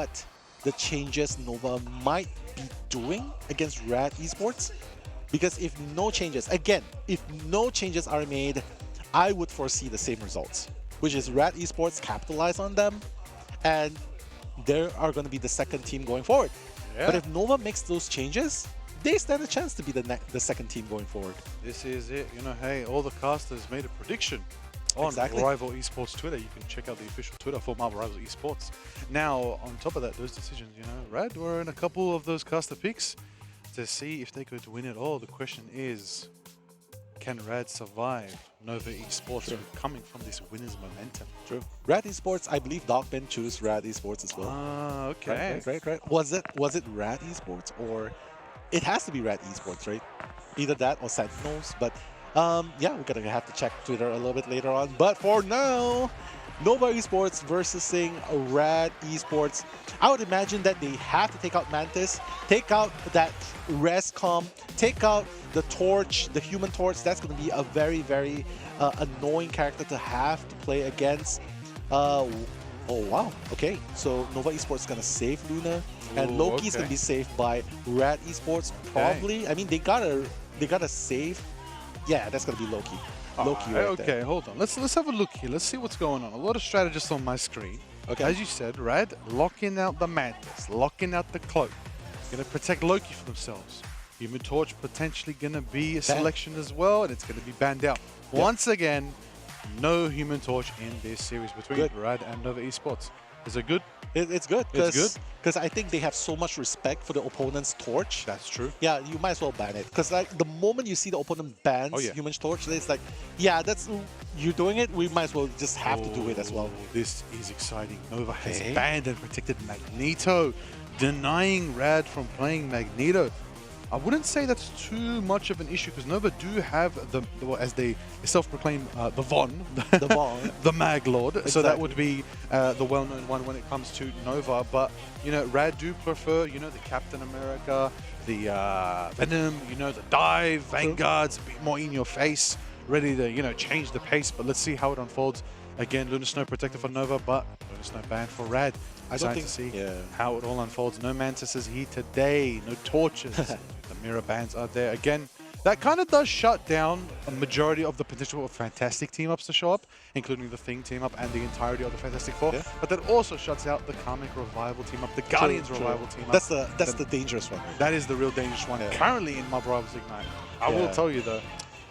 what the changes Nova might be doing against Rad Esports. Because if no changes, again, if no changes are made, I would foresee the same results, which is Rad Esports capitalize on them, and they are going to be the second team going forward. Yeah. But if Nova makes those changes, they stand a chance to be the second team going forward. This is it. You know, hey, all the casters made a prediction on Rival Esports Twitter. You can check out the official Twitter for Marvel Rival Esports. Now, on top of that, those decisions, you know, Rad were in a couple of those caster picks to see if they could win it all. The question is, can Rad survive Nova Esports coming from this winner's momentum? True. Rad Esports, I believe Dogman chose Rad Esports as well. Ah, okay. Right. Was it Rad Esports, or it has to be Rad Esports, right? Either that or Sentinels, but yeah, we're gonna have to check Twitter a little bit later on. But for now, Nova Esports versus Rad Esports. I would imagine that they have to take out Mantis, take out that Rescom, take out the Torch, the Human Torch. That's going to be a very, very annoying character to have to play against. Oh wow, okay. So Nova Esports is going to save Luna, and Loki's going to be saved by Rad Esports, probably. I mean, they gotta save. Yeah, that's going to be Loki. Loki right there. Hold on. Let's have a look here. Let's see what's going on. A lot of strategists on my screen. Okay. As you said, Rad locking out the Mantis, locking out the Cloak. Going to protect Loki for themselves. Human Torch potentially going to be a selection as well, and it's going to be banned out. Yep. Once again, no Human Torch in this series between Rad and Nova Esports. Is it good? It's good. It's good? Because I think they have so much respect for the opponent's Torch. That's true. Yeah, you might as well ban it. Because like the moment you see the opponent bans Human Torch, it's like, yeah, that's you're doing it. We might as well just have to do it as well. This is exciting. Nova has banned and protected Magneto, denying Rad from playing Magneto. I wouldn't say that's too much of an issue because Nova do have the as they self-proclaim the Von, the Mag Lord. Exactly. So that would be the well-known one when it comes to Nova. But you know, Rad do prefer the Captain America, the Venom, the Dive, Vanguards, a bit more in your face, ready to change the pace. But let's see how it unfolds. Again, Lunar Snow protected for Nova, but Lunar Snow banned for Rad. I don't think to see how it all unfolds. No Mantises here today, no Torches. The mirror bans are there. Again, that kind of does shut down a majority of the potential of Fantastic team-ups to show up, including the Thing team-up and the entirety of the Fantastic Four. Yeah. But that also shuts out the Karmic Revival team-up, the Guardians Revival team-up. That's the dangerous one. That is the real dangerous one. Currently in Marvel Rivals Ignite. I will tell you though,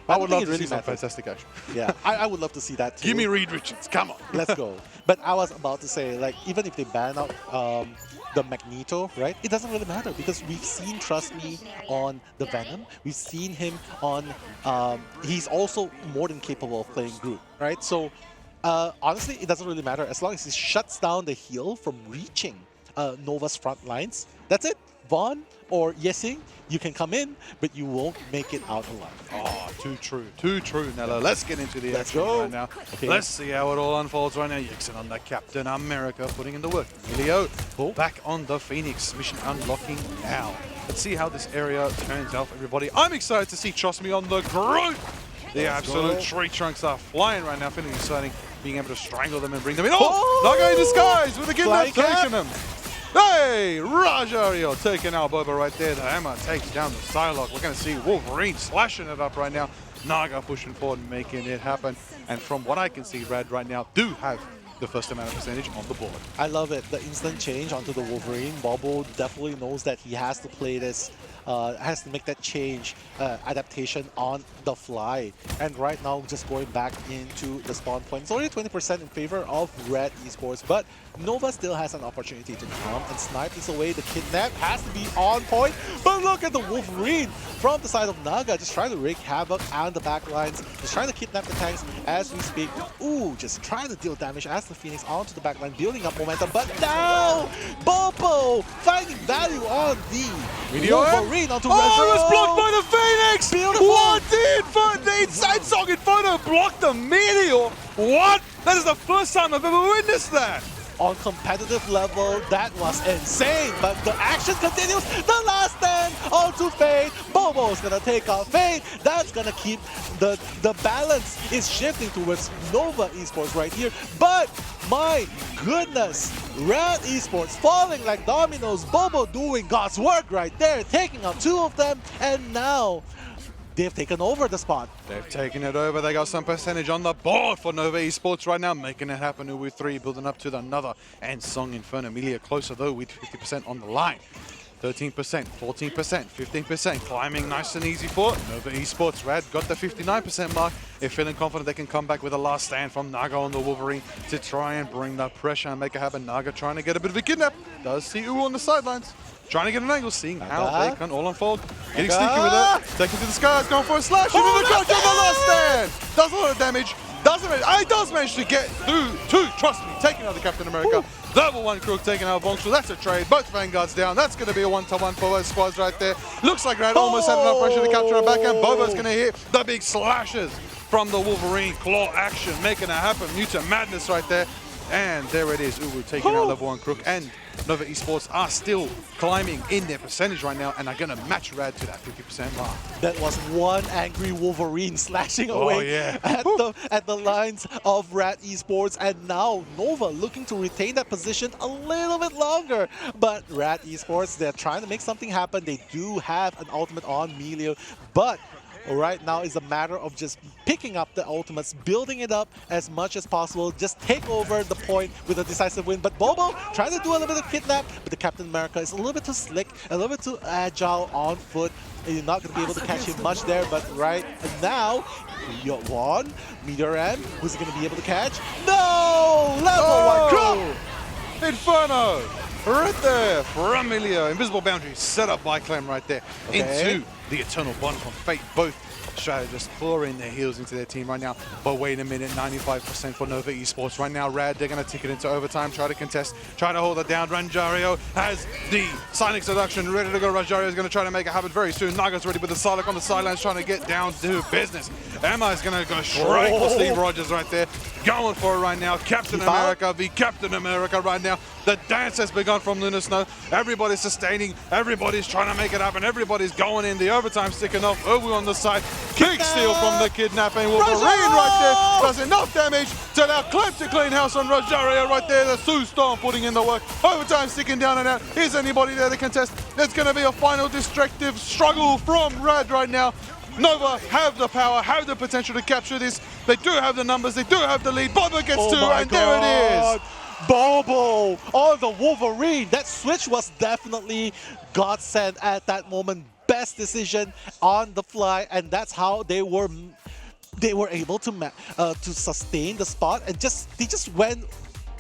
I would love to see some fantastic action. Yeah, I would love to see that too. Give me Reed Richards, come on. Let's go. But I was about to say, like, even if they ban out the Magneto, right? It doesn't really matter because we've seen, trust me, on the Venom. We've seen him on, he's also more than capable of playing Groot, right? So, honestly, it doesn't really matter. As long as he shuts down the heal from reaching Nova's front lines, that's it. Vaughn or Yesing, you can come in, but you won't make it out alive. Oh, too true, Nello. Let's get into the action right now. Okay. Let's see how it all unfolds right now. Yixon on the Captain America, putting in the work. Emilio back on the Phoenix. Mission unlocking now. Let's see how this area turns out for everybody. I'm excited to see Trust Me on the Groot. The absolute tree trunks are flying right now. Feeling exciting. Being able to strangle them and bring them in. Oh! Naga in disguise with a kidnap taking them. Hey, Rajario taking out Boba right there. The hammer takes down the Psylocke. We're going to see Wolverine slashing it up right now. Naga pushing forward and making it happen. And from what I can see, Rad right now do have the first amount of percentage on the board. I love it. The instant change onto the Wolverine. Bobo definitely knows that he has to play this, has to make that change, adaptation on the fly. And right now, just going back into the spawn point. It's only 20% in favor of Rad Esports, but Nova still has an opportunity to come and snipe this away. The kidnap has to be on point, but look at the Wolverine from the side of Naga, just trying to wreak havoc on the back lines, just trying to kidnap the tanks as we speak. Ooh, just trying to deal damage as the Phoenix onto the back line, building up momentum, but now Bobo finding value on the Wolverine onto it was blocked by the Phoenix! Beautiful! What did the inside socket photo block the Meteor? What? That is the first time I've ever witnessed that! On competitive level, that was insane, but the action continues. The last stand and onto Fade. Bobo's gonna take out Fade. That's gonna keep the balance is shifting towards Nova Esports right here. But my goodness, Rad Esports falling like dominoes. Bobo doing God's work right there, taking out 2 of them, and now they've taken over the spot. They've taken it over. They got some percentage on the board for Nova Esports right now, making it happen. Uwu 3 building up to the another. And Song Inferno Amelia closer though with 50% on the line. 13%, 14%, 15%, climbing nice and easy for Nova Esports. Rad got the 59% mark. They're feeling confident they can come back with a last stand from Naga on the Wolverine to try and bring that pressure and make it happen. Naga trying to get a bit of a kidnap. Does see Uwu on the sidelines. Trying to get an angle, seeing how they can all unfold. Getting sneaky with it. Taking to the skies, going for a slash. Into the coach on the last stand. Does a lot of damage. Does manage to get through 2. Trust me, taking out the Captain America. Level 1 Crook taking out Bonk, so that's a trade. Both Vanguards down. That's going to be a 1-to-1 for both squads right there. Looks like Rad almost had enough pressure to capture it back, and Bobo's going to hit the big slashes from the Wolverine claw action, making it happen. Mutant Madness right there. And there it is, Uwu taking out level 1 Crook, and Nova Esports are still climbing in their percentage right now and are going to match Rad to that 50% mark. That was one angry Wolverine slashing away at the lines of Rad Esports, and now Nova looking to retain that position a little bit longer. But Rad Esports, they're trying to make something happen. They do have an ultimate on Melio, but right now is a matter of just picking up the ultimates, building it up as much as possible, just take over the point with a decisive win. But Bobo trying to do a little bit of kidnap, but the Captain America is a little bit too slick, a little bit too agile on foot. And you're not going to be able to catch him much there, but right now, you got one, Meteor M, who's going to be able to catch? No! Level 1 Crook! Inferno! Right there from Emilio. Invisible boundary set up by Clem right there into the Eternal Bond from Fate. Both strategists pouring their heels into their team right now. But wait a minute, 95% for Nova Esports. Right now, Rad, they're going to take it into overtime, try to contest, try to hold it down. Ranjario has the Sonic Seduction ready to go. Ranjario is going to try to make it happen very soon. Naga's ready with the Psylocke on the sidelines, trying to get down to business. Emma is going to go straight for Steve Rogers right there. Going for it right now. Captain America v Captain America right now. The dance has begun from Lunar Snow. Everybody's sustaining. Everybody's trying to make it happen. Everybody's going in. The overtime sticking off. Uwu on the side. Kick steal from the kidnapping. Wolverine right there. Does enough damage to allow Clem to clean house on Rosario right there. The Sue Storm putting in the work. Overtime sticking down and out. Is anybody there to contest? There's going to be a final destructive struggle from Rad right now. Nova have the power, have the potential to capture this. They do have the numbers, they do have the lead. Bobo gets 2, and there it is. Bobo on the Wolverine. That switch was definitely godsend at that moment. Best decision on the fly, and that's how they were able to sustain the spot, and they just went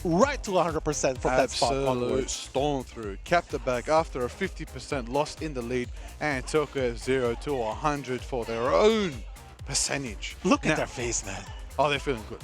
right to 100% from that spot onwards. Storm through, capped it back after a 50% loss in the lead, and took a 0 to 100 for their own percentage. Look at their face, man. Oh, they're feeling good.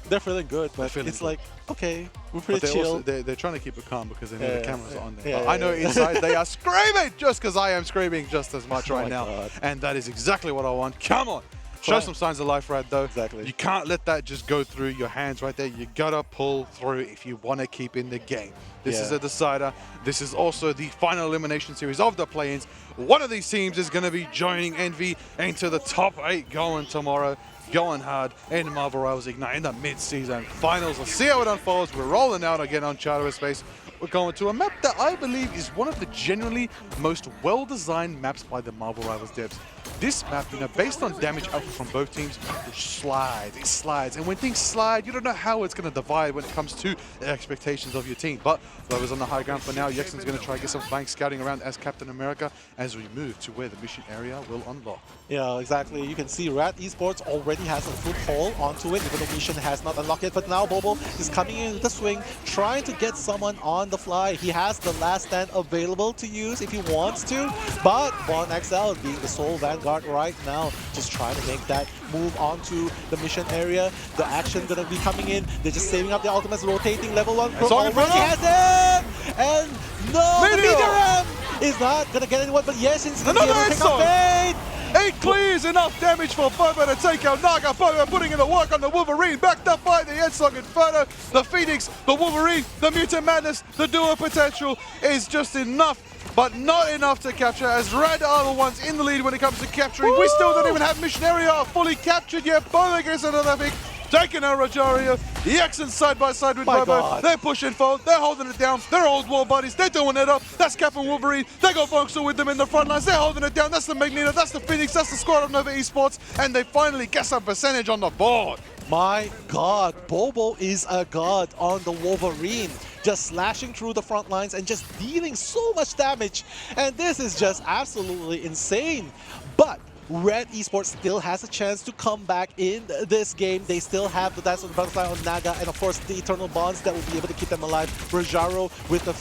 They're feeling good, but it's like, okay, we're pretty chill. They're trying to keep it calm because they know the cameras are on there. But I know inside they are screaming just because I am screaming just as much right now. God. And that is exactly what I want. Come on. Show some signs of life, Rad, though. Exactly. You can't let that just go through your hands right there. You gotta pull through if you want to keep in the game. This is a decider. This is also the final elimination series of the play-ins. One of these teams is going to be joining Envy into the top 8 going tomorrow. Going hard in Marvel Rivals Ignite in the mid-season finals. Let's see how it unfolds. We're rolling out again on Charter Space. We're going to a map that I believe is one of the genuinely most well-designed maps by the Marvel Rivals devs. This map, based on damage output from both teams, it slides. And when things slide, you don't know how it's going to divide when it comes to the expectations of your team. But Lover's on the high ground for now. Yexon's going to try to get some flank scouting around as Captain America as we move to where the mission area will unlock. Yeah, exactly. You can see Rad Esports already has a foothold onto it, even though mission has not unlocked it. But now Bobo is coming in with the swing, trying to get someone on the fly. He has the last stand available to use if he wants to, but Bon XL being the sole Vanguard right now, just trying to make that move onto the mission area. The action gonna be coming in. They're just saving up the ultimates, rotating level 1. Already has it! And no, the Meteor is not gonna get anyone, but yes, he's gonna be able to pick up Fade! It clears enough damage for Bobo to take out Naga. Bobo putting in the work on the Wolverine, backed up by the Headsong Inferno. The Phoenix, the Wolverine, the Mutant Madness, the duo potential is just enough but not enough to capture, as Rad are the ones in the lead when it comes to capturing. We still don't even have Mission Area fully captured yet. Bobo gets another pick. Taking out Rosario, Yaxen side by side with Bobo. They're pushing forward, they're holding it down. They're old war buddies, they're doing it up. That's Cap and Wolverine. They got Voxel with them in the front lines. They're holding it down. That's the Magneto, that's the Phoenix, that's the squad of Nova Esports. And they finally get some percentage on the board. My God, Bobo is a god on the Wolverine, just slashing through the front lines and just dealing so much damage. And this is just absolutely insane. But Rad Esports still has a chance to come back in this game. They still have the Dance of the Butterfly on Naga, and of course the Eternal Bonds that will be able to keep them alive. Rojaro with the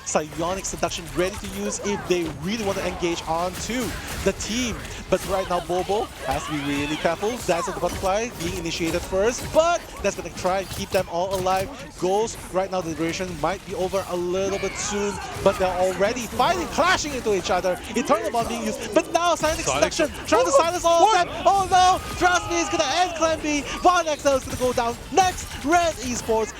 Psionic Seduction ready to use if they really want to engage onto the team. But right now Bobo has to be really careful. Dance of the Butterfly being initiated first, but that's going to try and keep them all alive. Ghost, right now the duration might be over a little bit soon, but they're already fighting, clashing into each other. Eternal Bond being used, but now Psionic Seduction trying to silence all of them. Oh no! Trust me, it's going to end Clan B. Von XL is going to go down next. Rad Esports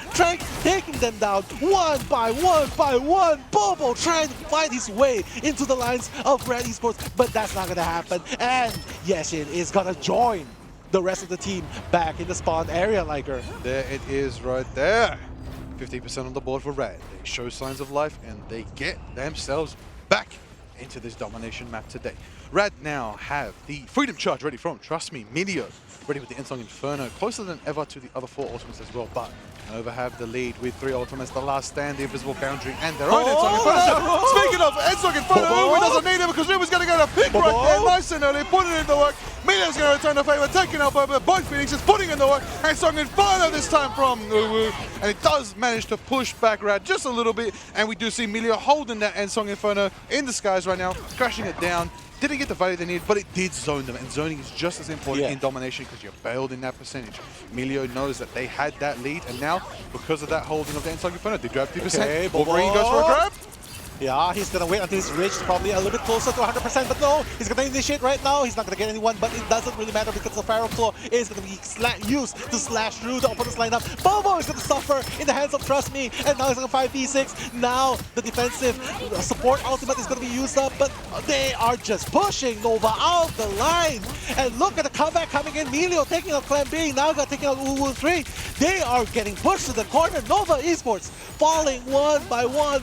taking them down one by one. Bobo trying to fight his way into the lines of Rad Esports, but that's not going to happen. And Yeshin is going to join the rest of the team back in the spawn area, Liger. There it is right there. 50% on the board for Rad. They show signs of life and they get themselves back into this domination map today. Rad now have the Freedom Charge ready from, trust me, Meteor, ready with the Ensong Inferno, closer than ever to the other 4 ultimates as well, but Nova have the lead with 3 ultimates, the last stand, the Invisible Boundary, and their own Ensong Inferno. Speaking of Ensong Inferno, Uwe doesn't need it because Uwe's going to get a pick right there, nice and early, putting it in the work. Meteor's going to return the favor, taking out both Phoenixes, putting in the work, Ensong Inferno this time from Uwe, and it does manage to push back Rad just a little bit, and we do see Meteor holding that Ensong Inferno in the skies right now, crashing it down. Didn't get the value they need, but it did zone them, and zoning is just as important in domination because you're bailed in that percentage. Emilio knows that they had that lead, and now, because of that holding of the Ensong Inferno, they grab 2%. Okay, Wolverine goes for a grab. Yeah, he's going to wait until he's reached probably a little bit closer to 100%, but no, he's going to initiate right now. He's not going to get anyone, but it doesn't really matter because the Pharaoh Claw is going to be used to slash through the opponent's lineup. Bobo is going to suffer in the hands of Trust Me, and now he's going to 5v6. Now the defensive support ultimate is going to be used up, but they are just pushing Nova out the line. And look at the comeback coming in. Melio taking out Clan B, Naga taking out Uwu 3. They are getting pushed to the corner. Nova Esports falling one by one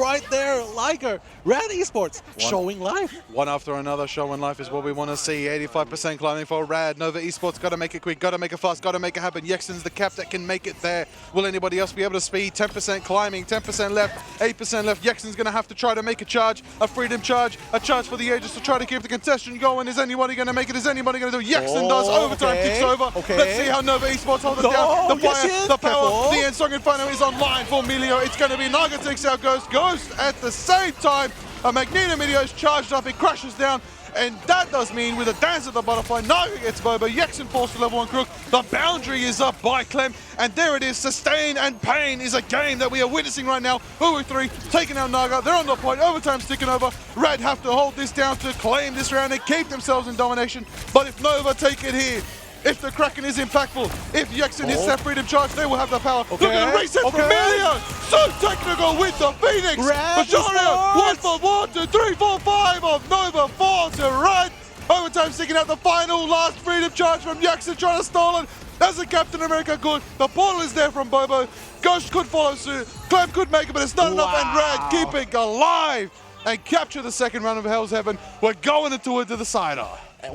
right there. Liger, Rad Esports showing life. One after another, showing life is what we want to see. 85% climbing for Rad. Nova Esports got to make it quick, got to make it fast, got to make it happen. Yexen's the cap that can make it there. Will anybody else be able to speed? 10% climbing, 10% left, 8% left. Yexen's going to have to try to make a charge, a freedom charge, a charge for the Aegis to try to keep the contestant going. Is anybody going to make it? Is anybody going to do it? Yexen does. Overtime kicks over. Let's see how Nova Esports hold it down. The fire, the power, the Ensong Inferno is online for Melio. It's going to be Naga takes out Ghost. Ghost at the same time. A Magneto Meteor is charged up, it crashes down, and that does mean with a Dance of the Butterfly, Naga gets Bobo, Yexen falls to level 1 Crook, the boundary is up by Clem, and there it is, Sustain and Pain is a game that we are witnessing right now. Uwu 3 taking out Naga, they're on the point, overtime sticking over, Rad have to hold this down to claim this round and keep themselves in domination, but if Nova take it here, if the Kraken is impactful, if Yexen hits that freedom charge, they will have the power. Look at the reset from Emilio! So technical with the Phoenix! Majoria, 1 for 1, 2, 3, 4, 5 of Nova, 4 to Rad. Overtime sticking out the final last freedom charge from Yexen trying to stall it. As a Captain America could. The portal is there from Bobo. Ghost could follow suit. Clem could make it, but it's not enough, and Rad keeping alive and capture the second round of Hell's Heaven. We're going into the decider.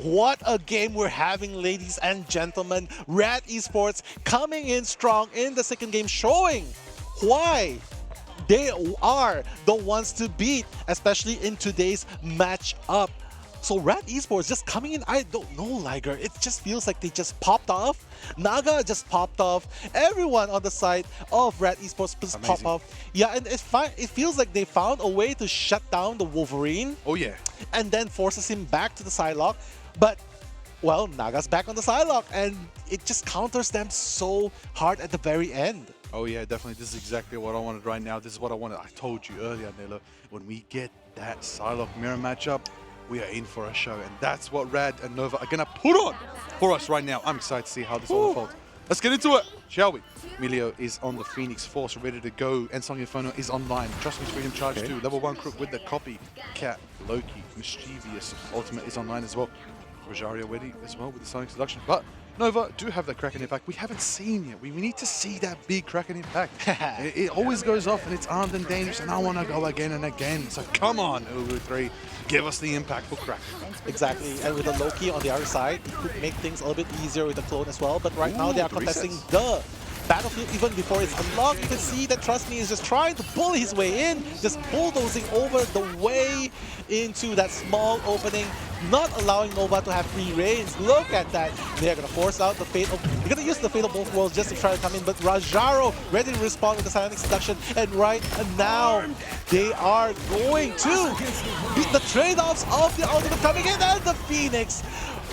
What a game we're having, ladies and gentlemen. Rad Esports coming in strong in the second game, showing why they are the ones to beat, especially in today's matchup. So Rad Esports just coming in, I don't know, Liger. It just feels like they just popped off. Naga just popped off. Everyone on the side of Rad Esports just popped off. Yeah, and it feels like they found a way to shut down the Wolverine. Oh yeah. And then forces him back to the Psylocke. But, well, Naga's back on the Psylocke, and it just counters them so hard at the very end. Oh yeah, definitely. This is exactly what I wanted right now. This is what I wanted. I told you earlier, Nelo, when we get that Psylocke mirror matchup, we are in for a show, and that's what Rad and Nova are gonna put on for us right now. I'm excited to see how this all unfolds. Let's get into it. shall we? Emilio is on the Phoenix Force, ready to go. Ensong Inferno is online. Trust Me's Freedom Charge 2. Level 1 Crook with the copy. Cat, Loki, Mischievous Ultimate is online as well. Rosario ready as well with the Sonic Seduction. But Nova do have that Kraken impact. We haven't seen yet. We need to see that big Kraken impact. it always goes off and it's armed and dangerous, and I want to go again and again. So come on, Uru3, give us the impactful Kraken. Exactly, and with the Loki on the other side, it could make things a little bit easier with the clone as well. But right now they are contesting the battlefield even before it's unlocked. You can see that Trust Me is just trying to bully his way in, just bulldozing over the way into that small opening, not allowing Nova to have free reigns. Look at that. They're going to force out the fate of... They're going to use the fate of both worlds just to try to come in, but Rajaro ready to respond with the Psionic Seduction, and right now they are going to beat the trade-offs of the ultimate coming in, and the Phoenix,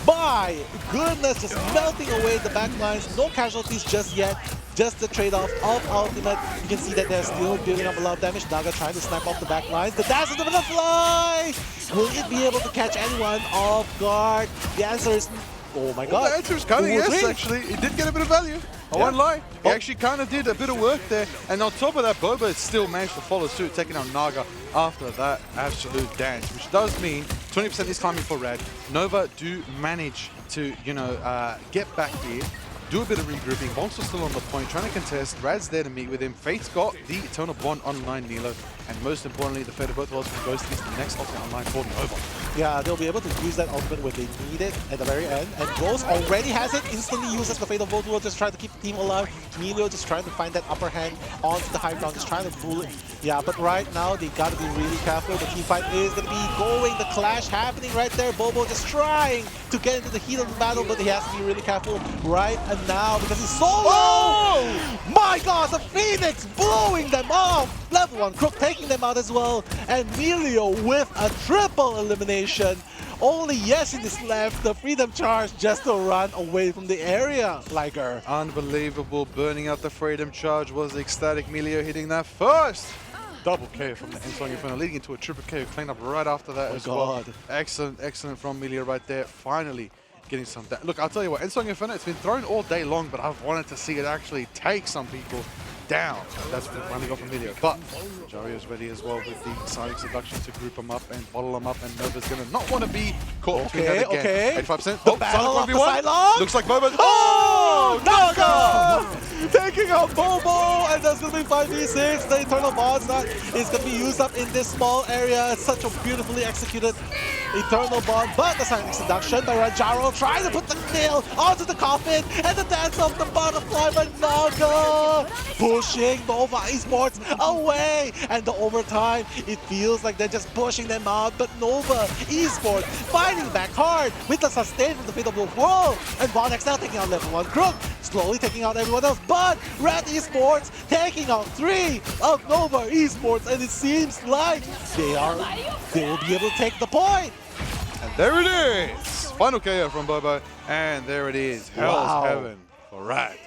my goodness, just melting away the backlines. No casualties just yet. Just the trade-off of ultimate. You can see that they're still building up a lot of damage. Naga trying to snipe off the back lines. The dash into the fly! Will it be able to catch anyone off guard? The answer is, oh my god. The answer is kind of yes, actually. It did get a bit of value. I won't lie. He actually kind of did a bit of work there. And on top of that, Boba still managed to follow suit, taking out Naga after that absolute dance, which does mean 20% is climbing for Rad. Nova do manage to, you know, get back here. Do a bit of regrouping. Monster's still on the point, trying to contest. Rad's there to meet with him. Fate's got the Eternal Bond online, Nilo. And most importantly, the Fate of both worlds from Ghost is the next ultimate online for Nova. Yeah, they'll be able to use that ultimate when they need it at the very end. And Ghost already has it, instantly uses the Fate of both worlds, just trying to keep the team alive. Emilio just trying to find that upper hand onto the high ground, just trying to pull it. Yeah, but right now, they got to be really careful. The team fight is going to be going. The clash happening right there. Bobo just trying to get into the heat of the battle, but he has to be really careful right now because he's so low! My god, the Phoenix blowing them off! Level 1 Crook taking them out as well, and Emilio with a triple elimination. Only Yesin is left, the Freedom Charge just to run away from the area, Liger. Unbelievable, burning out the Freedom Charge was ecstatic. Emilio hitting that first. Double KO from the Ensong Inferno, leading into a triple KO clean up right after that as well. Excellent, excellent from Emilio right there. Finally getting some... Look, I'll tell you what, Ensong Inferno, it's been thrown all day long, but I've wanted to see it actually take some people down. That's what finally got from Emilio. But Jario's ready as well with the Psionic Seduction to group them up and bottle them up, and Nova's going to not want to be caught between that again. 85%. The battle of the sideline. Looks like Boba. Oh! Naga! Taking out Bobo, and that's going to be 5v6. The Eternal Bonds that is going to be used up in this small area. It's such a beautifully executed Eternal Bond, but the Psionic Seduction by Rajaro trying to put the nail onto the coffin, and the dance of the butterfly by Naga, pushing Nova Esports away, and the overtime, it feels like they're just pushing them out, but Nova Esports fighting back hard with the sustain from the Fate of the World, and Vonex now taking out level 1 Crook, slowly taking out everyone else, but Rad Esports taking out 3 of Nova Esports, and it seems like they will be able to take the point. And there it is! Final KO from Bobo, and there it is. Hell's Heaven for Rad.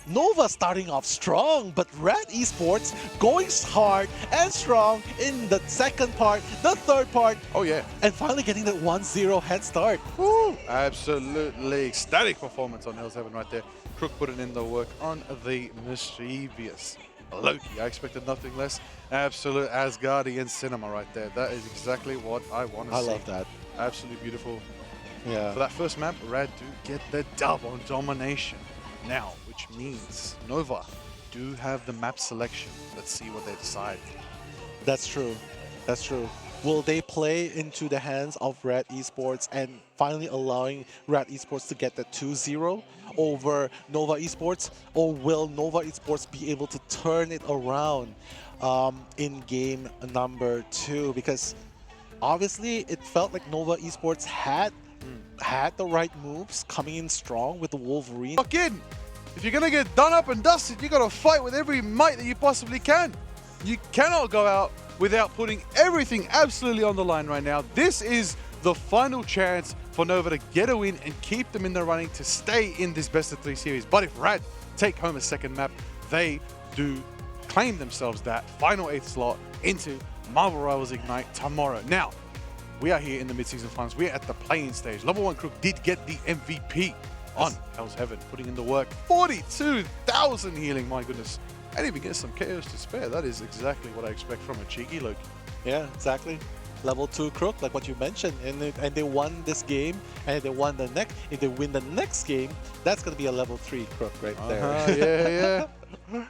Nova starting off strong, but Rad Esports going hard and strong in the second part, the third part. Oh yeah. And finally getting that 1-0 head start. Woo! Absolutely ecstatic performance on Hell's Heaven right there. Crook putting in the work on the Mischievous Loki. I expected nothing less. Absolute Asgardian cinema right there. That is exactly what I want to see. I love that. Absolutely beautiful. Yeah. For that first map, Rad do get the dub on domination. Now, which means Nova do have the map selection. Let's see what they decide. That's true. That's true. Will they play into the hands of Rad Esports and finally allowing Rad Esports to get the 2-0 over Nova Esports? Or will Nova Esports be able to turn it around in game number 2? Because obviously it felt like Nova Esports had the right moves coming in strong with the Wolverine. Lock in! If you're gonna get done up and dusted, you gotta fight with every might that you possibly can. You cannot go out without putting everything absolutely on the line right now. This is the final chance for Nova to get a win and keep them in the running to stay in this best-of-3 series. But if Rad take home a second map, they do claim themselves that final 8th slot into Marvel Rivals Ignite tomorrow. Now, we are here in the mid-season finals. We're at the play-in stage. Level 1 Crook did get the MVP on Hell's Heaven, putting in the work. 42,000 healing, my goodness. And even get some chaos to spare. That is exactly what I expect from a cheeky Loki. Yeah, exactly. Level 2 Crook, like what you mentioned, and they won this game, and they won the next. If they win the next game, that's gonna be a level 3 Crook right there. Yeah.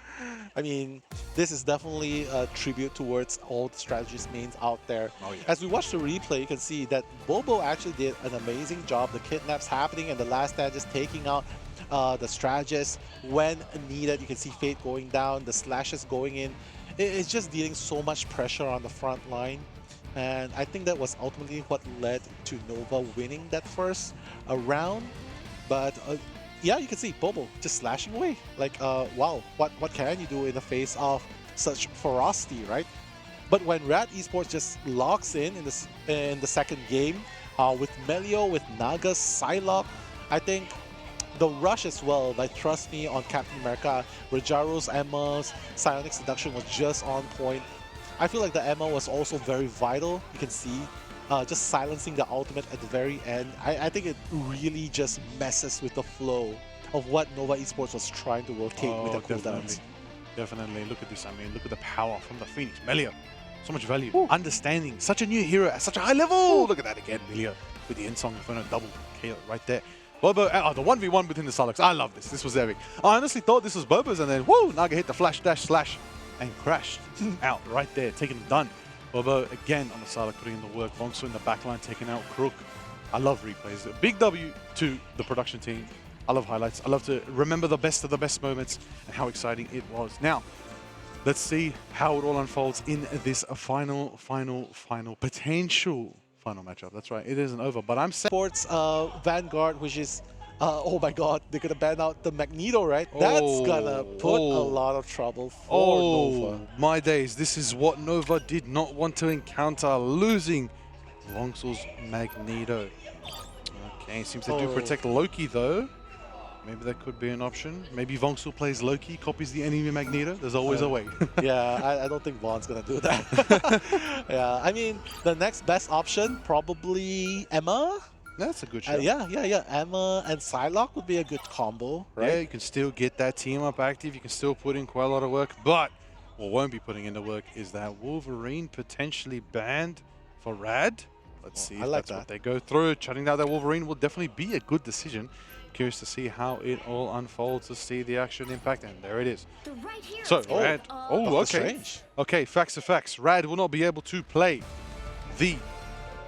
I mean, this is definitely a tribute towards all the strategist mains out there. Oh, yeah. As we watch the replay, you can see that Bobo actually did an amazing job. The kidnaps happening, and the last stand just taking out the strategist when needed. You can see Fate going down, the slashes going in. It's just dealing so much pressure on the front line. And I think that was ultimately what led to Nova winning that first round. But yeah, you can see Bobo just slashing away. Like, wow, what can you do in the face of such ferocity, right? But when Rad Esports just locks in the second game with Melio, with Nagas, Psylocke, I think the rush as well, like trust me on Captain America, Rajaro's Emma's Psionic Seduction was just on point. I feel like the Emma was also very vital. You can see just silencing the ultimate at the very end. I think it really just messes with the flow of what Nova Esports was trying to rotate with the cooldowns. Definitely. Look at this. I mean, look at the power from the Phoenix. Melio, so much value. Ooh. Understanding, such a new hero at such a high level. Ooh. Look at that again, Melio, with the end song Inferno double KO right there. Bobo, the 1v1 within the Psylocke. I love this. This was epic. I honestly thought this was Bobo's, and then, whoa, Naga hit the flash dash slash and crashed out right there, taking it done. Bobo again on the Psylocke, putting in the work. Vongsu in the backline, taking out Crook. I love replays. A big W to the production team. I love highlights. I love to remember the best of the best moments and how exciting it was. Now, let's see how it all unfolds in this potential final matchup. That's right, it isn't over, but I'm Sports Vanguard, which is oh my god, they're gonna ban out the Magneto, right? That's gonna put a lot of trouble for Nova. My days, this is what Nova did not want to encounter, losing Vongsul's Magneto. Okay, seems they do protect Loki though. Maybe that could be an option. Maybe Vongsul plays Loki, copies the enemy Magneto. There's always a way. Yeah, I don't think Vaughn's gonna do that. Yeah, I mean, the next best option, probably Emma. That's a good shot. Yeah. Emma and Psylocke would be a good combo, right? Yeah, you can still get that team up active. You can still put in quite a lot of work. But what won't be putting in the work is that Wolverine potentially banned for Rad. Let's see if that's what they go through. Shutting down that Wolverine will definitely be a good decision. Curious to see how it all unfolds, to see the action impact, and there it is. So, Rad. Okay. Strange. Okay, facts are facts. Rad will not be able to play the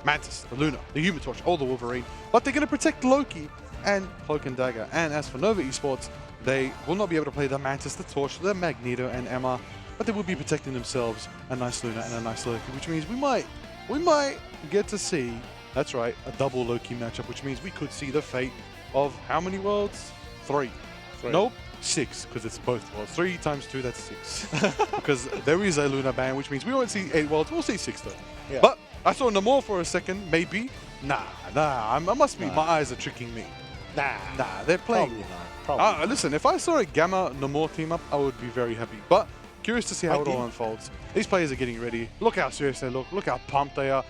Mantis, the Luna, the Human Torch, or the Wolverine, but they're going to protect Loki and Cloak and Dagger. And as for Nova Esports, they will not be able to play the Mantis, the Torch, the Magneto, and Emma, but they will be protecting themselves a nice Luna and a nice Loki, which means we might get to see, that's right, a double Loki matchup, which means we could see the fate of how many worlds? 3. Nope, 6, because it's both worlds. 3 times 2, that's 6. Because there is a Luna ban, which means we won't see 8 worlds, we'll see 6 though. Yeah. But I saw Namor for a second, maybe. Nah, I must be, my eyes are tricking me. Nah, they're playing. Probably not. Listen, if I saw a Gamma Namor team up, I would be very happy. But curious to see how it all unfolds. These players are getting ready. Look how serious they look how pumped they are.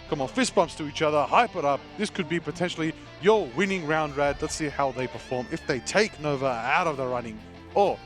Come on, fist bumps to each other, hype it up. This could be potentially your winning round, Rad. Let's see how they perform. If they take Nova out of the running, or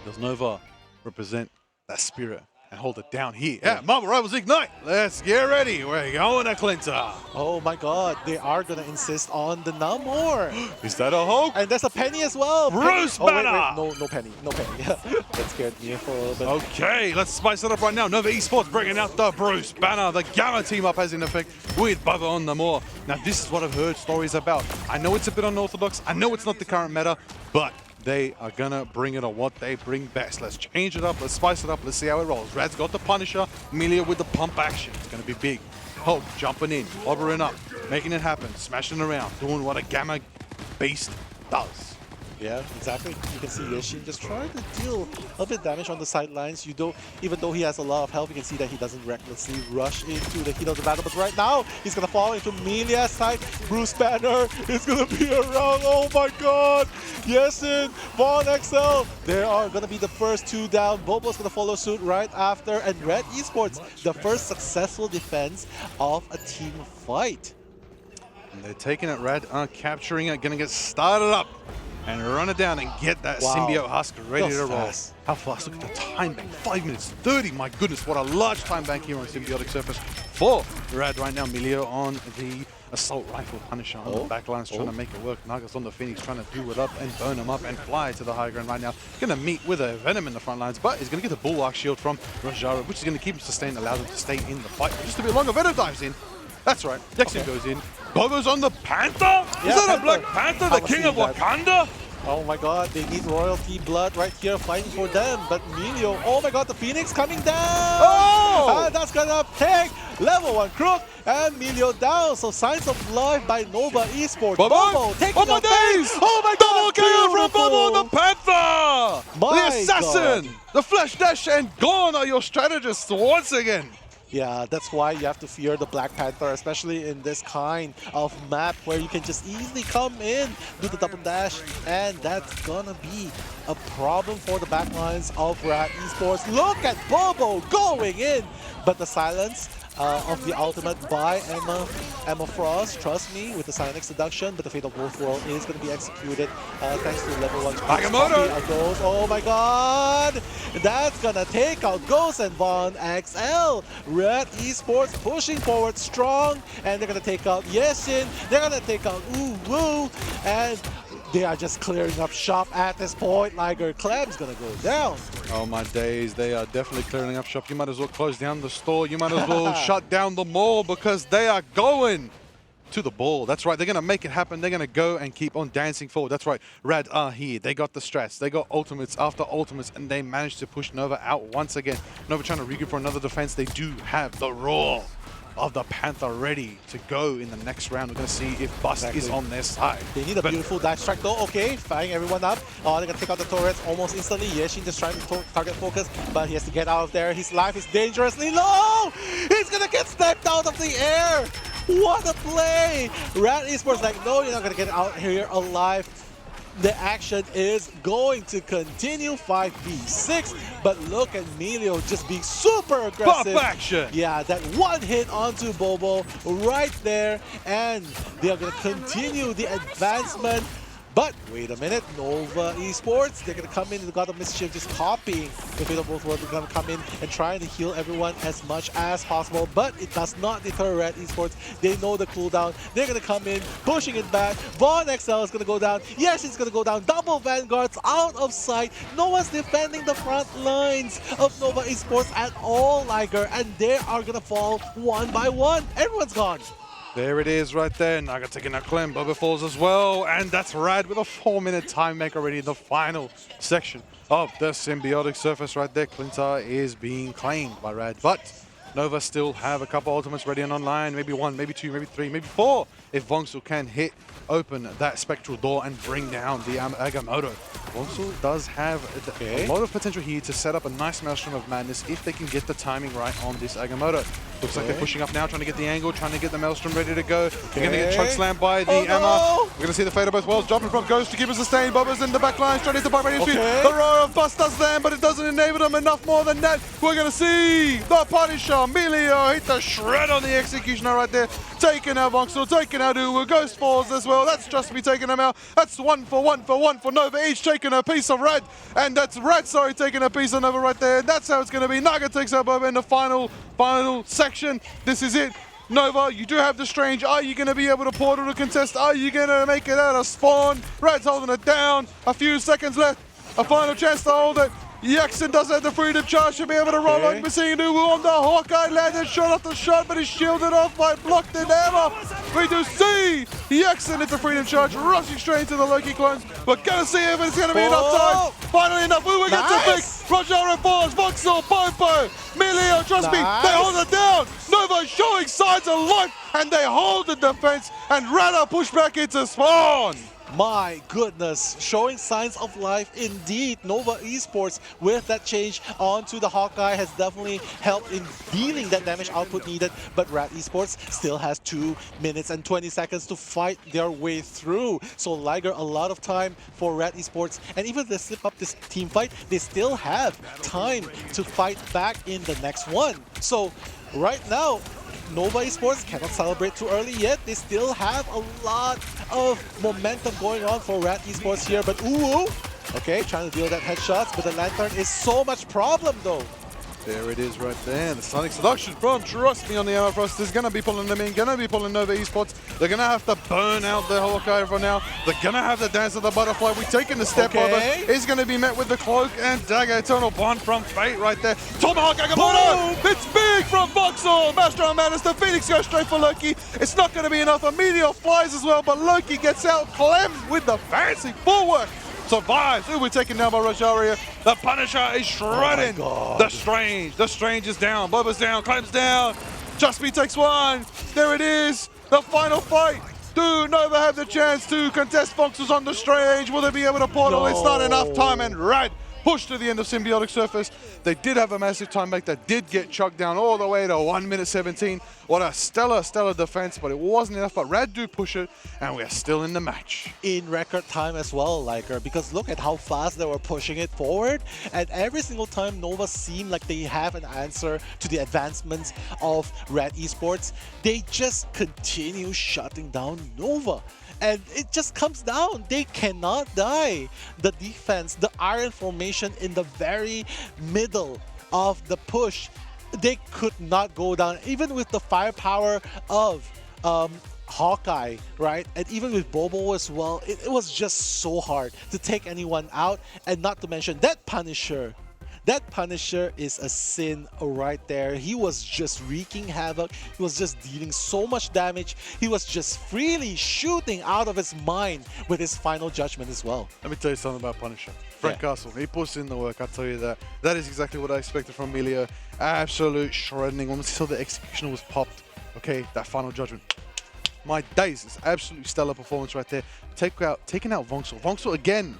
does Nova represent that spirit and hold it down here? Yeah, Marvel Rivals Ignite. Let's get ready. We're going to Clinton. Oh my god, they are going to insist on the Namor. Is that a Hulk? And there's a Penny as well. Bruce Banner. Wait. No Penny. That scared me for a little bit. Okay, let's spice it up right now. Nova Esports bringing out the Bruce Banner. The Gamma team up has in effect with Bubba on Namor. Now, this is what I've heard stories about. I know it's a bit unorthodox. I know it's not the current meta, but they are gonna bring it on what they bring best. Let's change it up, let's spice it up, let's see how it rolls. Rad's got the Punisher, Amelia with the pump action. It's gonna be big. Hulk jumping in, hovering up, making it happen, smashing around, doing what a Gamma beast does. Yeah, exactly. You can see Yoshin just trying to deal a bit of damage on the sidelines. Even though he has a lot of health, you can see that he doesn't recklessly rush into the heat of the battle. But right now, he's going to fall into Amelia's side. Bruce Banner is going to be around. Oh my god! Yoshin, Vaughn XL, they are going to be the first 2 down. Bobo's going to follow suit right after. And Rad Esports, the first successful defense of a team fight. And they're taking it, Rad are capturing it, gonna get started up and run it down and get that symbiote husk ready to roll. Fast. How fast? Look at the time bank, 5 minutes 30. My goodness, what a large time bank here on Symbiotic Surface for Rad right now. Milio on the assault rifle, Punisher on the backlines trying to make it work. Nagas on the Phoenix trying to do it up and burn him up and fly to the high ground right now. Gonna meet with a Venom in the front lines, but he's gonna get the Bulwark shield from Rajara, which is gonna keep him sustained, allows him to stay in the fight for just a bit longer. Venom dives in. That's right. Dexter goes in. Bobo's on the Panther? Yeah, Is that a Black Panther, the king of Wakanda? Oh my god, they need royalty blood right here fighting for them. But Milio, oh my god, the Phoenix coming down! Oh! And that's gonna take level 1 Crook and Milio down. So signs of life by Nova Esports. Bobo taking my out days! Oh my god, double KO from Bobo, beautiful. the Panther! My the assassin! God. The flash dash and gone are your strategists once again. Yeah, that's why you have to fear the Black Panther, especially in this kind of map where you can just easily come in, do the double dash, and that's gonna be a problem for the backlines of Rad Esports. Look at Bobo going in, but the silence of the ultimate by Emma Frost, trust me, with the Psionic Seduction, but the Fate of Wolf World is going to be executed thanks to level 1 Agamotto! Ghost. Oh my god! That's gonna take out Ghost and Von XL. Rad Esports pushing forward strong, and they're gonna take out Yeshin, they're gonna take out Woo, and they are just clearing up shop at this point. Liger Clem's gonna go down. Oh my days, they are definitely clearing up shop. You might as well close down the store. You might as well shut down the mall because they are going to the ball. That's right, they're gonna make it happen. They're gonna go and keep on dancing forward. That's right, Rad are here. They got the strats, they got ultimates after ultimates, and they managed to push Nova out once again. Nova trying to regroup for another defense. They do have the roar of the Panther ready to go in the next round. We're going to see if Bust is on their side. They need a beautiful dash strike though. Okay, firing everyone up. Oh, they're going to take out the turrets almost instantly. Yeshin just trying to target focus, but he has to get out of there. His life is dangerously low. He's going to get sniped out of the air. What a play. Rad Esports like, no, you're not going to get out here alive. The action is going to continue 5v6, but look at Milio just being super aggressive. Pop action! Yeah, that one hit onto Bobo right there, and they are going to continue the advancement. But wait a minute, Nova Esports, they're going to come in, the God of Mischief just copying the Fate of Both Worlds. They're going to come in and try to heal everyone as much as possible, but it does not deter Rad Esports. They know the cooldown. They're going to come in, pushing it back. Von XL is going to go down. Yes, it's going to go down. Double Vanguards out of sight. No one's defending the front lines of Nova Esports at all, Liger, and they are going to fall one by one. Everyone's gone. There it is right there. Naga taking a Clem. Boba falls as well. And that's Rad with a 4-minute time make already in the final section of the Symbiotic Surface right there. Clintar is being claimed by Rad. But Nova still have a couple ultimates ready and online. Maybe 1, maybe 2, maybe 3, maybe 4. If Vongsel can open that spectral door and bring down the Agamotto. Vongsel does have a lot of potential here to set up a nice Maelstrom of Madness if they can get the timing right on this Agamotto. Looks like they're pushing up now, trying to get the angle, trying to get the Maelstrom ready to go. They're going to get choke slammed by the Emma. We're going to see the Fate of Both Worlds dropping from Ghost to keep it sustained. Bubba's in the back line, trying to hit the bike radius. The roar of Bust does them, but it doesn't enable them enough more than that. We're going to see the Punisher, Milio, hit the shred on the Executioner right there. Taking out Voxel, taking out Uwu. Ghost falls as well. That's just me taking them out. That's 1 for Nova, each taking a piece of Rad. And that's Rad, sorry, taking a piece of Nova right there. And that's how it's going to be. Naga takes out Boba in the final section. This is it. Nova, you do have the Strange. Are you going to be able to portal to contest? Are you going to make it out of spawn? Rad's holding it down. A few seconds left. A final chance to hold it. Jackson does have the freedom charge to be able to roll on. We're seeing Uwu on the Hawkeye, landed shot after shot, but he's shielded off by blocked and Emma. We do see Jackson hit the freedom charge, rushing straight into the Loki clones. We're gonna see if it's gonna be enough time. Finally enough. Uwu gets a pick. Roger falls. Voxel, Popo, Milio, trust me, they hold it down. Nova showing signs of life, and they hold the defense, and Rada push back into spawn. My goodness, showing signs of life indeed. Nova Esports with that change onto the Hawkeye has definitely helped in dealing that damage output needed, but Rad Esports still has 2 minutes and 20 seconds to fight their way through. So Liger, a lot of time for Rad Esports, and even if they slip up this team fight, they still have time to fight back in the next one. So right now, Nova Esports cannot celebrate too early yet. They still have a lot of momentum going on for Rad Esports here, but ooh, okay, trying to deal that headshots, but the Lantern is so much problem though. There it is right there. The Sonic Seduction from Trust Me on the Armor Frost is going to be pulling them in, going to be pulling Nova Esports. They're going to have to burn out the Hawkeye for now. They're going to have the Dance of the Butterfly. We're taking the step over. He's going to be met with the Cloak and Dagger. Eternal Bond from Fate right there. Tomahawk Agamotto! It's big from Voxel! Master of Madness. The Phoenix goes straight for Loki. It's not going to be enough. A Meteor flies as well, but Loki gets out Clem with the fancy footwork. Survives. Ooh, we're taken down by Rosario. The Punisher is shredding. Oh the Strange is down. Bubba's down. Clem's down. Just Me takes one. There it is. The final fight. Do Nova have the chance to contest Voxels on the Strange? Will they be able to portal? No. It's not enough time, and Rad pushed to the end of Symbiotic Surface. They did have a massive time back that did get chugged down all the way to 1 minute 17. What a stellar defense, but it wasn't enough. But Rad do push it, and we are still in the match. In record time as well, Liker, because look at how fast they were pushing it forward, and every single time Nova seemed like they have an answer to the advancements of Rad Esports, they just continue shutting down Nova. And it just comes down. They cannot die. The defense, the iron formation in the very middle of the push, they could not go down. Even with the firepower of Hawkeye, right? And even with Bobo as well, it was just so hard to take anyone out. And not to mention that Punisher. That Punisher is a sin right there. He was just wreaking havoc. He was just dealing so much damage. He was just freely shooting out of his mind with his final judgment as well. Let me tell you something about Punisher. Frank Castle, he puts in the work, I'll tell you that. That is exactly what I expected from Emilio. Absolute shredding. Once you saw the executioner was popped, okay, that final judgment. My days, it's absolutely stellar performance right there. Taking out Voxel. Voxel again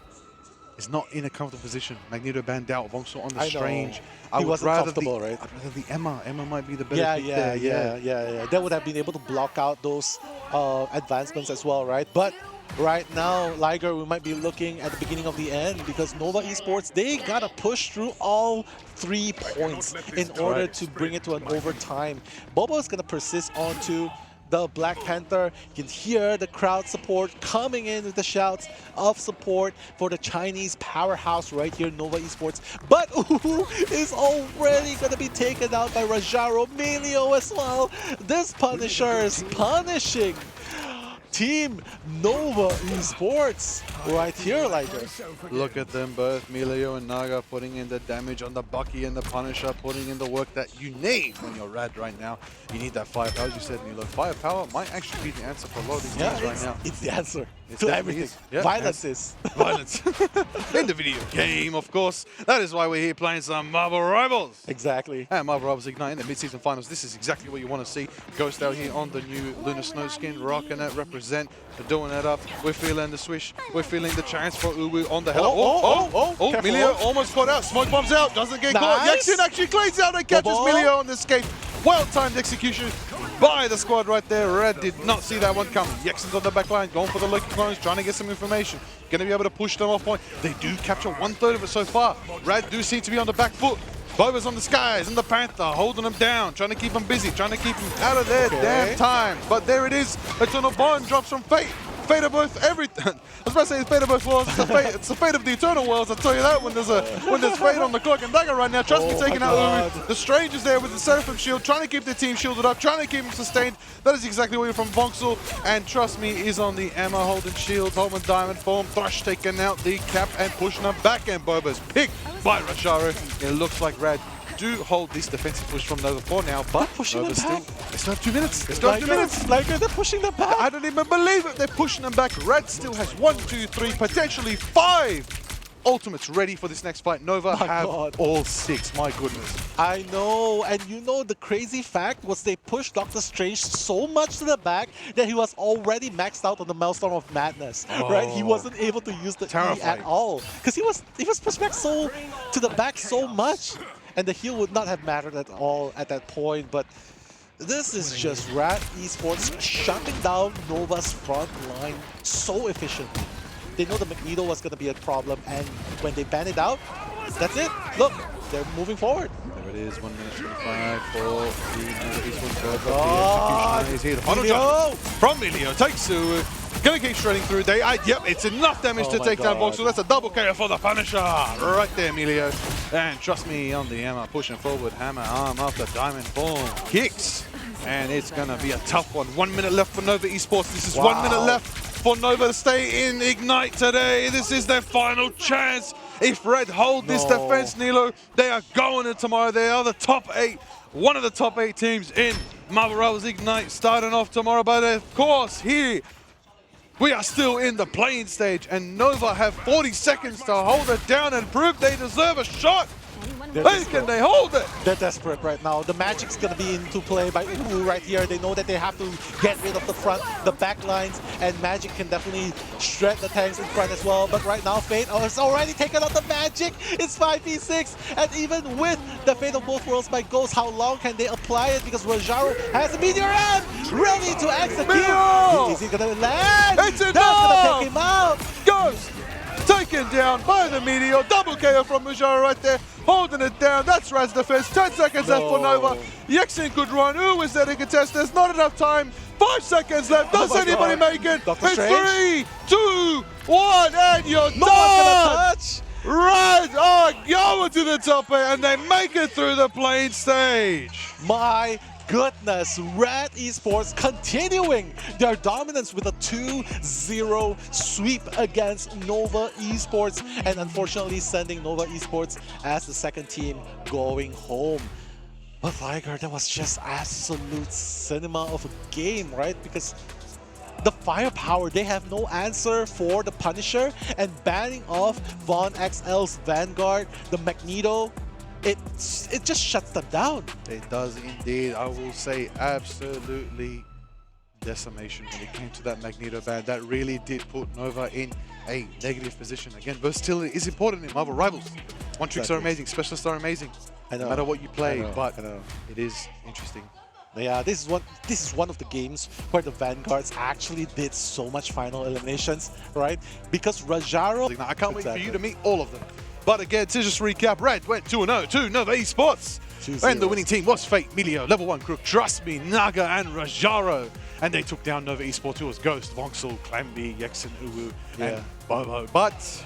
is not in a comfortable position. Magneto banned out. Voxel on the Strange. He wasn't comfortable, right? I'd rather the Emma. Emma might be the better pick yeah, there. yeah. They would have been able to block out those advancements as well, right? But right now, Liger, we might be looking at the beginning of the end because Nova Esports, they gotta push through all 3 points in order to bring it to an overtime. Bobo is gonna persist onto the Black Panther. You can hear the crowd support coming in with the shouts of support for the Chinese powerhouse right here, Nova Esports. But ooh, is already going to be taken out by Rajaro Melio as well. This Punisher is punishing Team Nova Esports right here, Liger. Look at them both, Melio and Naga putting in the damage on the Bucky and the Punisher, putting in the work that you need when you're Rad right now. You need that firepower, as you said, Milo. Firepower might actually be the answer for a lot of these games right now. It's the answer to everything. Violence is. Violence. In the video game, of course. That is why we're here playing some Marvel Rivals. Exactly. And Marvel Rivals Ignite in the mid-season finals. This is exactly what you want to see. Ghost out here on the new Lunar Snow skin, rocking it, represent, doing it up. We're feeling the swish. We're feeling the chance for Uwu on the hell. Oh, Melio almost caught out. Smoke bombs out. Doesn't get caught. Yexin actually cleans out and catches Melio on the escape. Well-timed execution by the squad right there. Red did not see that one coming. Yexin's on the back line, going for the Loki clones, trying to get some information. Going to be able to push them off point. They do capture 1/3 of it so far. Rad do seem to be on the back foot. Boba's on the skies and the Panther holding them down, trying to keep them busy, trying to keep them out of their damn time. But there it is. Eternal Bond drops from Fate. Fate of both everything. I was about to say it's fate of both worlds. It's the fate of the Eternal Worlds. I'll tell you that when there's Fate on the clock. And Dagger right now, Trust Me taking out Uru. The Strange is there with the Seraphim shield, trying to keep the team shielded up, trying to keep them sustained. That is exactly what you're from Voxel. And Trust Me is on the Emma holding shields, holding diamond form. Thrush taking out the cap and pushing them back. And Boba's picked by Rasharo. It looks like Rad do hold this defensive push from Nova 4 now, but pushing them back. They still have 2 minutes. They still have 2 minutes. Like they're pushing them back. I don't even believe it. They're pushing them back. Red still has 1, 2, 3, potentially 5 ultimates ready for this next fight. Nova have all 6. My goodness. I know, and you know the crazy fact was they pushed Doctor Strange so much to the back that he was already maxed out on the Maelstrom of Madness, right? He wasn't able to use the E at all because he was pushed back to the back so much. And the heal would not have mattered at all at that point, but this is just Rad Esports shutting down Nova's front line so efficiently. They know the Magneto was going to be a problem, and when they ban it out, that's it. Look, they're moving forward. There it is, 1 minute 25 for the Esports. Oh, The executioner is here. The final jump from Milio takes Suwu. Gonna keep shredding through. Yep, it's enough damage to take down Voxel. That's a double KO for the Punisher. Right there, Milio. And trust me on the hammer, pushing forward, hammer, arm after diamond form. Kicks. And it's gonna be a tough one. 1 minute left for Nova Esports. This is 1 minute left for Nova to stay in Ignite today. This is their final chance. If Red hold this defense, Nilo, they are going to tomorrow. They are the top 8, one of the top 8 teams in Marvel Rivals Ignite starting off tomorrow. But of course, here we are still in the playing stage, and Nova have 40 seconds to hold it down and prove they deserve a shot. Can they hold it? They're desperate right now. The Magic's going to be into play by Uwu right here. They know that they have to get rid of the back lines, and Magic can definitely shred the tanks in front as well. But right now, Fate has already taken out the Magic. It's 5v6, and even with the Fate of Both Worlds by Ghost, how long can they apply it? Because Rajaro has a Meteor End ready to execute. Is he going to land? It's enough! That's going to take him out. Ghost taken down by the Meteor. Double KO from Rajaro right there. Holding it down. That's Rad's defense. 10 seconds left for Nova. Yexin could run. Who is there to contest? There's not enough time. 5 seconds left. Does anybody make it? It's 3, 2, 1, and you're done. No one's gonna touch. Rad are going to the top 8, and they make it through the playing stage. My goodness, Rad Esports continuing their dominance with a 2-0 sweep against Nova Esports, and unfortunately sending Nova Esports as the second team going home. But Liger, that was just absolute cinema of a game, right? Because the firepower, they have no answer for the Punisher, and banning off Von XL's Vanguard, the Magneto, it just shuts them down. It does indeed. I will say absolutely decimation when it came to that Magneto ban. That really did put Nova in a negative position. Again, versatility is important in Marvel Rivals. One tricks are amazing, specialists are amazing. I know. No matter what you play, but I know. It is interesting. Yeah, this is one of the games where the Vanguards actually did so much final eliminations, right? Because Rajaro... I can't wait for you to meet all of them. But again, to just recap, Red went 2-0 to Nova Esports. And the winning team was Fate, Milio, Level 1 Crook, Trust Me, Naga, and Rajaro. And they took down Nova Esports, who was Ghost, Voxel, Clamby, Yexin, Uwu, and Bobo. But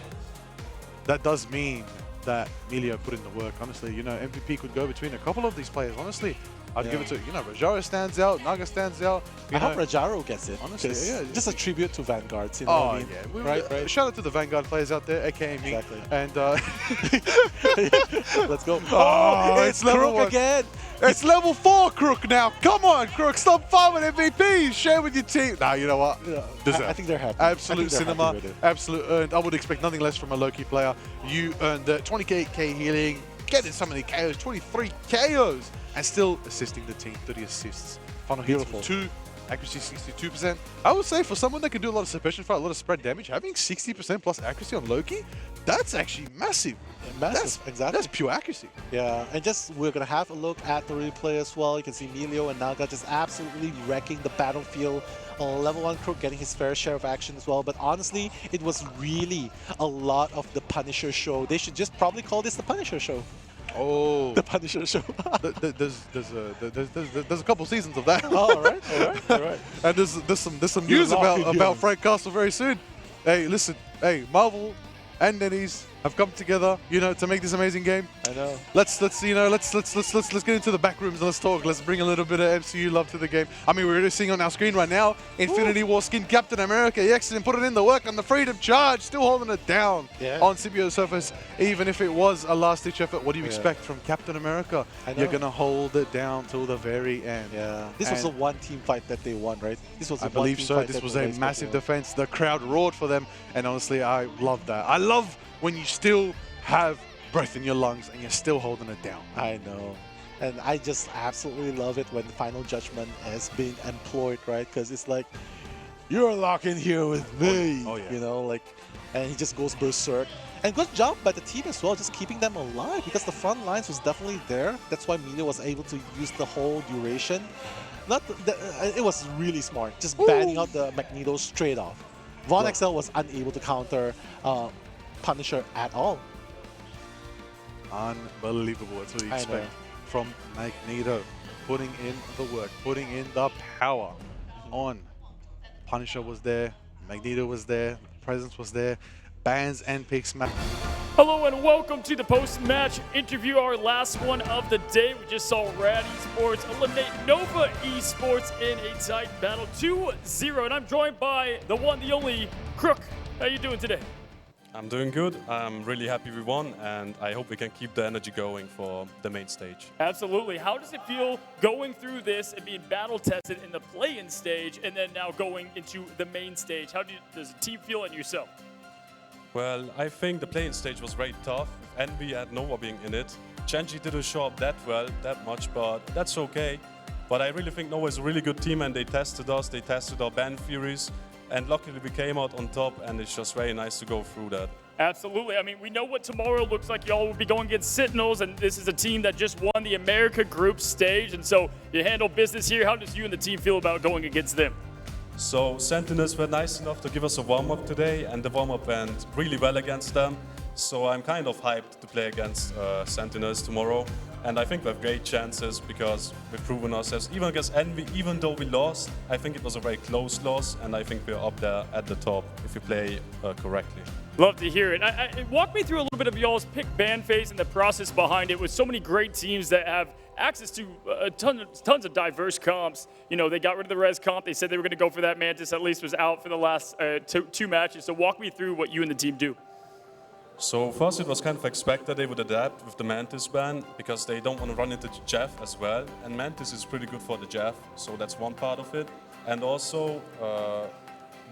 that does mean that Milio put in the work. Honestly, you know, MVP could go between a couple of these players. Honestly, I'd give it to, you know, Rajaro stands out, Naga stands out. I hope Rajaro gets it. Honestly, yeah. Just a tribute to Vanguards, you know what I mean? Yeah. Right. Shout out to the Vanguard players out there, aka me. Exactly. And let's go. Oh, it's level Crook again. It's level 4 Crook now. Come on, Crook. Stop farming MVP. Share with your team. Nah, you know what? I think they're happy. Absolute cinema. Absolute earned. I would expect nothing less from a Loki player. You earned the 20k healing, getting so many KOs, 23 KOs, and still assisting the team, 30 assists. Final hits with 2, accuracy 62%. I would say for someone that can do a lot of suppression fire, a lot of spread damage, having 60% plus accuracy on Loki, that's actually massive. Massive, exactly. That's pure accuracy. Yeah, and just we're gonna have a look at the replay as well. You can see Milio and Naga just absolutely wrecking the battlefield. Level 1 Crook getting his fair share of action as well. But honestly, it was really a lot of the Punisher show. They should just probably call this the Punisher show. Oh, the Punisher show. there's a couple seasons of that. Oh, all right. And there's some news about Frank Castle very soon. Hey, listen, hey, Marvel and NetEase have come together, you know, to make this amazing game. I know. Let's get into the back rooms and let's talk. Let's bring a little bit of MCU love to the game. I mean, we're just seeing on our screen right now, Infinity War skin Captain America. Yexin put it in the work on the Freedom Charge, still holding it down on Symbiote surface. Even if it was a last-ditch effort, what do you expect from Captain America? You're gonna hold it down till the very end. Yeah. This was a one-team fight that they won, right? This was I believe so. This was a massive defense. The crowd roared for them, and honestly, I love that. I love when you still have breath in your lungs and you're still holding it down. I know. And I just absolutely love it when Final Judgment is being employed, right? Because it's like, you're locked in here with me. Oh, yeah. You know, like, and he just goes berserk. And good job by the team as well, just keeping them alive, because the front lines was definitely there. That's why Milio was able to use the whole duration. It was really smart, just banning out the Magneto straight off. Von XL was unable to counter Punisher at all. Unbelievable. That's what you expect. from Magneto. Putting in the work, putting in the power on. Punisher was there, Magneto was there, Presence was there, bans and picks. Hello and welcome to the post-match interview, our last one of the day. We just saw Rad Esports eliminate Nova Esports in a tight battle 2-0, and I'm joined by the one, the only, Crook. How you doing today? I'm doing good. I'm really happy we won, and I hope we can keep the energy going for the main stage. Absolutely. How does it feel going through this and being battle-tested in the play-in stage, and then now going into the main stage? How does the team feel and yourself? Well, I think the playing stage was very tough. Envy had Nova being in it. Chenji didn't show up that much, but that's okay. But I really think Nova is a really good team, and they tested us. They tested our ban theories. And luckily we came out on top, and it's just very nice to go through that. Absolutely. I mean, we know what tomorrow looks like. Y'all will be going against Sentinels, and this is a team that just won the America Group stage. And so you handle business here. How does you and the team feel about going against them? So Sentinels were nice enough to give us a warm-up today, and the warm-up went really well against them. So I'm kind of hyped to play against Sentinels tomorrow. And I think we have great chances because we've proven ourselves. Even against Envy, even though we lost, I think it was a very close loss, and I think we're up there at the top if we play correctly. Love to hear it. Walk me through a little bit of y'all's pick ban phase and the process behind it with so many great teams that have access to tons of diverse comps. You know, they got rid of the res comp. They said they were going to go for that. Mantis at least was out for the last two matches. So walk me through what you and the team do. So first it was kind of expected they would adapt with the Mantis ban because they don't want to run into Jeff as well. And Mantis is pretty good for the Jeff, so that's one part of it. And also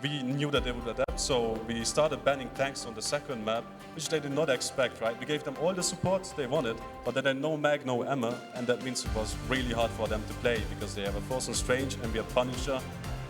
we knew that they would adapt, so we started banning tanks on the second map, which they did not expect, right? We gave them all the supports they wanted, but then had no Mag, no Emma, and that means it was really hard for them to play because they have a Force and Strange and we have Punisher.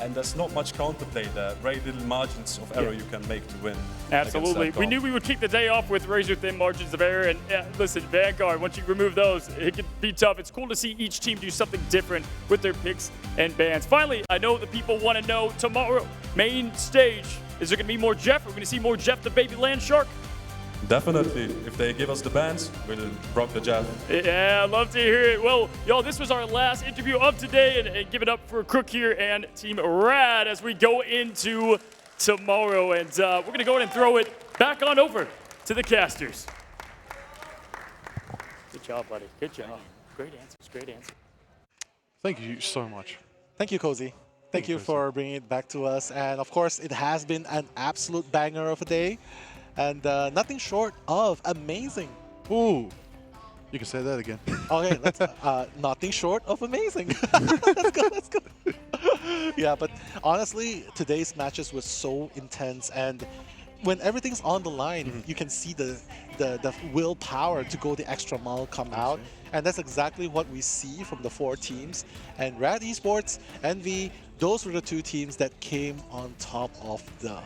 And there's not much counterplay there. Very little margins of error you can make to win. Absolutely. We knew we would kick the day off with razor-thin margins of error. And listen, Vanguard, once you remove those, it can be tough. It's cool to see each team do something different with their picks and bans. Finally, I know that people want to know tomorrow, main stage, is there going to be more Jeff? Are we going to see more Jeff the baby land shark? Definitely. If they give us the bans, we'll rock the Jeff. Yeah, I'd love to hear it. Well, y'all, this was our last interview of today, and give it up for Crook here and Team Rad as we go into tomorrow. And we're going to go ahead and throw it back on over to the casters. Good job, buddy. Good job. Great answers. Great answers. Thank you so much. Thank you, Cozy. Thank you for bringing it back to us. And of course, it has been an absolute banger of a day. And nothing short of amazing. Ooh, you can say that again. Okay, let's nothing short of amazing. Let's go. Yeah, but honestly, today's matches were so intense, and when everything's on the line, you can see the willpower to go the extra mile come out, and that's exactly what we see from the four teams. And Rad Esports, Envy, those were the two teams that came on top of the